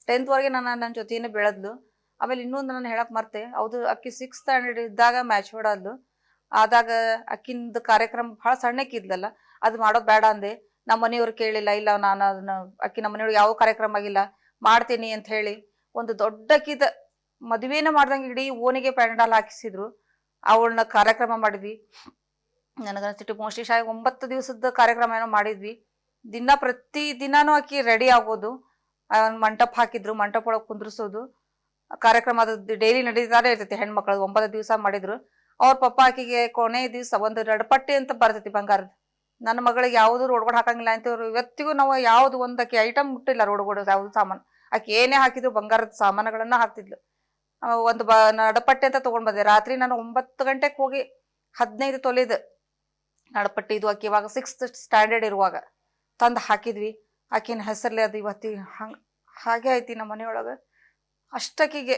10th ವರೆಗೆ ನನ್ನ ಜೊತೆನೇ ಬೆಳೆದ್ಲು. ಆಮೇಲೆ ಇನ್ನೊಂದು ನಾನು ಹೇಳಕ್ ಮರ್ತೆ, ಹೌದು ಅಕ್ಕಿ 6th ಸ್ಟ್ಯಾಂಡರ್ಡ್ ಇದ್ದಾಗ ಮ್ಯಾಚೂರ್ಡ್ ಆದ್ಲು. ಆದಾಗ ಅಕ್ಕಿಂದು ಕಾರ್ಯಕ್ರಮ ಭಾಳ ಸಣ್ಣಕ್ಕಿದ್ಲಲ್ಲ, ಅದು ಮಾಡೋದು ಬೇಡ ಅಂದೆ. ನಮ್ಮ ಮನೆಯವ್ರು ಕೇಳಿಲ್ಲ, ಇಲ್ಲ ನಾನು ಅದನ್ನ ಅಕ್ಕಿ ನಮ್ಮ ಮನೆಯೊಳಗೆ ಯಾವ ಕಾರ್ಯಕ್ರಮ ಆಗಿಲ್ಲ ಮಾಡ್ತೀನಿ ಅಂತ ಹೇಳಿ ಒಂದು ದೊಡ್ಡ ಅಕ್ಕಿದ ಮದುವೆನ ಮಾಡ್ದಂಗೆ ಇಡೀ ಓಣಿಗೆ ಪ್ಯಾಂಡಾಲ್ ಹಾಕಿಸಿದ್ರು. ಅವಳನ್ನ ಕಾರ್ಯಕ್ರಮ ಮಾಡಿದ್ವಿ. ನನಗನ್ಸಿಟ್ಟು ಮೋಸ್ಟ್ಲಿ 9 ದಿವಸದ ಕಾರ್ಯಕ್ರಮ ಏನೋ ಮಾಡಿದ್ವಿ. ಪ್ರತಿ ದಿನಾನು ಆಕಿ ರೆಡಿ ಆಗೋದು, ಮಂಟಪ ಹಾಕಿದ್ರು, ಮಂಟಪ ಒಳಗೆ ಕುಂದ್ರಿಸೋದು, ಕಾರ್ಯಕ್ರಮ ಅದು ಡೈಲಿ ನಡೀತಾನೆ ಇರ್ತೈತಿ. ಹೆಣ್ಮಕ್ಳದು 9 ದಿವಸ ಮಾಡಿದ್ರು. ಅವ್ರ ಪಪ್ಪ ಆಕಿಗೆ ಕೊನೆ ದಿವಸ ಒಂದು ನಡಪಟ್ಟಿ ಅಂತ ಬರ್ತೈತಿ ಬಂಗಾರದ. ನನ್ನ ಮಗಳಿಗೆ ಯಾವುದು ರೋಡ್ಗಳು ಹಾಕಂಗಿಲ್ಲ ಅಂತ ಇವತ್ತಿಗೂ ನಾವು ಯಾವ್ದು ಒಂದಕ್ಕೆ ಐಟಮ್ ಮುಟ್ಟಿಲ್ಲ ರೋಡ್ಗಳು, ಯಾವ್ದು ಸಾಮಾನು. ಆಕೆ ಏನೇ ಹಾಕಿದ್ರು ಬಂಗಾರದ ಸಾಮಾನುಗಳನ್ನ ಹಾಕ್ತಿದ್ಲು. ಒಂದು ನಡಪಟ್ಟಿ ಅಂತ ತಗೊಂಡ್ ಬಂದೆ. ರಾತ್ರಿ ನಾನು 9 ಗಂಟೆಗೆ ಹೋಗಿ 15 ತೊಲೆದು ನಡಪಟ್ಟಿ, ಇದು ಆಕಿ ಇವಾಗ 6th ಸ್ಟ್ಯಾಂಡರ್ಡ್ ಇರುವಾಗ ತಂದು ಹಾಕಿದ್ವಿ. ಆಕಿನ ಹೆಸರ್ಲೆ ಅದು ಇವತ್ತಿಗೆ ಹಾಗೆ ಐತಿ ನಮ್ಮ ಮನೆಯೊಳಗೆ. ಅಷ್ಟಕ್ಕಿಗೆ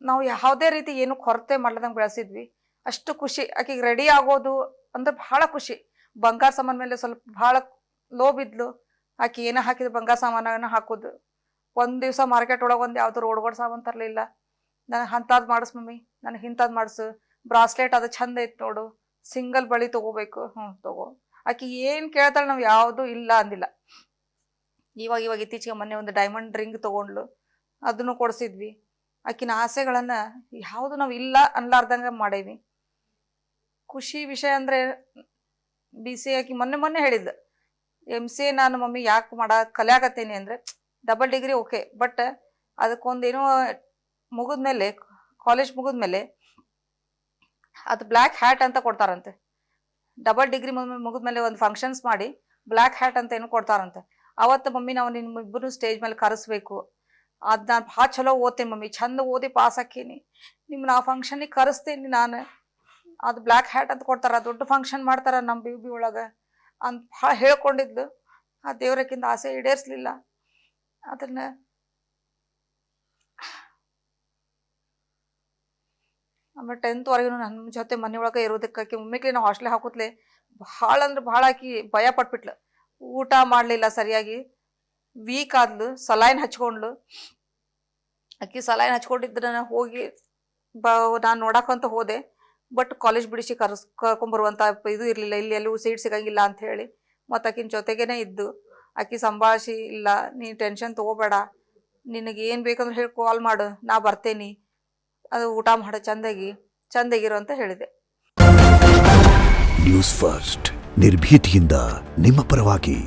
ನಾವು ಯಾವುದೇ ರೀತಿ ಏನು ಕೊರತೆ ಮಾಡ್ಲದಂಗೆ ಬೆಳೆಸಿದ್ವಿ. ಅಷ್ಟು ಖುಷಿ. ಆಕಿಗೆ ರೆಡಿ ಆಗೋದು ಅಂದ್ರೆ ಬಹಳ ಖುಷಿ. ಬಂಗಾರ ಸಾಮಾನ ಮೇಲೆ ಸ್ವಲ್ಪ ಭಾಳ ಲೋಬ್ ಇದ್ಲು. ಆಕಿ ಏನೋ ಹಾಕಿದ್ರು ಬಂಗಾರ ಸಾಮಾನ ಹಾಕೋದು. ಒಂದು ದಿವಸ ಮಾರ್ಕೆಟ್ ಒಳಗೆ ಒಂದು ಯಾವ್ದು ರೋಡ್ಗಳು ಸಾಮಾನು ತರಲಿಲ್ಲ. ನನಗೆ ಅಂಥದ್ದು ಮಾಡಿಸ್ ಮಮ್ಮಿ, ನನಗೆ ಇಂಥದ್ದು ಮಾಡಿಸು, ಬ್ರಾಸ್ಲೆಟ್ ಅದು ಚಂದ ಐತೆ ನೋಡು, ಸಿಂಗಲ್ ಬಳಿ ತೊಗೋಬೇಕು, ತಗೋ. ಆಕಿ ಏನು ಕೇಳ್ತಾಳೆ, ನಾವು ಯಾವುದೂ ಇಲ್ಲ ಅಂದಿಲ್ಲ. ಇವಾಗ ಇತ್ತೀಚೆಗೆ ಮೊನ್ನೆ ಒಂದು ಡೈಮಂಡ್ ರಿಂಗ್ ತೊಗೊಂಡ್ಲು, ಅದನ್ನು ಕೊಡಿಸಿದ್ವಿ. ಆಕಿನ ಆಸೆಗಳನ್ನು ಯಾವುದು ನಾವು ಇಲ್ಲ ಅನ್ಲಾರ್ದಂಗೆ ಮಾಡೇವಿ. ಖುಷಿ ವಿಷಯ ಅಂದರೆ BCA ಆಕಿ ಮೊನ್ನೆ ಹೇಳಿದ್ಲು, MCA ನಾನು ಮಮ್ಮಿ ಯಾಕೆ ಕಲಿಯಾಕತ್ತೀನಿ ಅಂದರೆ, ಡಬಲ್ ಡಿಗ್ರಿ ಓಕೆ, ಬಟ್ ಅದಕ್ಕೊಂದೇನೋ ಮುಗಿದ್ಮೇಲೆ, ಕಾಲೇಜ್ ಮುಗಿದ್ಮೇಲೆ ಅದು ಬ್ಲ್ಯಾಕ್ ಹ್ಯಾಟ್ ಅಂತ ಕೊಡ್ತಾರಂತೆ. ಡಬಲ್ ಡಿಗ್ರಿ ಮುಗಿದ್ಮೇಲೆ ಒಂದು ಫಂಕ್ಷನ್ಸ್ ಮಾಡಿ ಬ್ಲ್ಯಾಕ್ ಹ್ಯಾಟ್ ಅಂತ ಏನೋ ಕೊಡ್ತಾರಂತೆ. ಅವತ್ತು ಮಮ್ಮಿ ನಾವು ನಿಮ್ಮಿಬ್ಬರು ಸ್ಟೇಜ್ ಮೇಲೆ ಕರೆಸ್ಬೇಕು, ಅದು ನಾನು ಭಾಳ ಚಲೋ ಓದ್ತೇನೆ ಮಮ್ಮಿ, ಚಂದ ಓದಿ ಪಾಸ್ ಹಾಕೀನಿ, ನಿಮ್ಮನ್ನ ಆ ಫಂಕ್ಷನಿಗೆ ಕರೆಸ್ತೀನಿ ನಾನು. ಅದು ಬ್ಲ್ಯಾಕ್ ಹ್ಯಾಟ್ ಅಂತ ಕೊಡ್ತಾರ, ದೊಡ್ಡ ಫಂಕ್ಷನ್ ಮಾಡ್ತಾರ ನಮ್ಮ BB ಒಳಗೆ ಅಂತ ಭಾಳ ಹೇಳ್ಕೊಂಡಿದ್ಲು. ಆ ದೇವ್ರಕ್ಕಿಂತ ಆಸೆ ಈಡೇರಿಸಲಿಲ್ಲ. ಅದನ್ನ ಆಮೇಲೆ 10th ವರೆಗೂ ನನ್ನ ಜೊತೆ ಮನೆಯೊಳಗೆ ಇರೋದಕ್ಕೆ ಒಮ್ಮೆಗೆ ನಾವು ಹಾಸ್ಟೆಲ್ ಹಾಕೋತ್ಲೆ ಭಾಳ ಅಂದ್ರೆ ಭಾಳ ಆಕಿ ಭಯ ಪಟ್ಬಿಟ್ಲು. ಊಟ ಮಾಡಲಿಲ್ಲ ಸರಿಯಾಗಿ, ವೀಕ್ ಆದ್ಲು, ಸಲೈನ್ ಹಚ್ಕೊಂಡ್ಲು. ಆಕಿ ಸಲೈನ್ ಹಚ್ಕೊಂಡಿದ್ರೆ ಹೋಗಿ ನಾನು ನೋಡಕ್ಕಂತ ಹೋದೆ, ಬಟ್ ಕಾಲೇಜ್ ಬಿಡಿಸಿ ಕರ್ಕೊಂಬರುವಂಥ ಇದು ಇರಲಿಲ್ಲ. ಇಲ್ಲಿ ಎಲ್ಲೂ ಸೀಟ್ ಸಿಗಂಗಿಲ್ಲ ಅಂತ ಹೇಳಿ ಮತ್ತು ಆಕಿನ ಜೊತೆಗೇನೆ ಇದ್ದು ಆಕಿ ಸಂಭಾಳಿಸಿ, ಇಲ್ಲ ನೀ ಟೆನ್ಷನ್ ತೊಗೋಬೇಡ, ನಿನಗೆ ಏನು ಬೇಕಂದ್ರೆ ಹೇಳಿ ಕಾಲ್ ಮಾಡು, ನಾ ಬರ್ತೇನೆ, ಅದು ಊಟ ಮಾಡು ಚಂದಾಗಿರು ಅಂತ ಹೇಳಿದೆ. ನ್ಯೂಸ್ ಫಸ್ಟ್, ನಿರ್ಭೀತಿಯಿಂದ ನಿಮ್ಮ ಪರವಾಗಿ.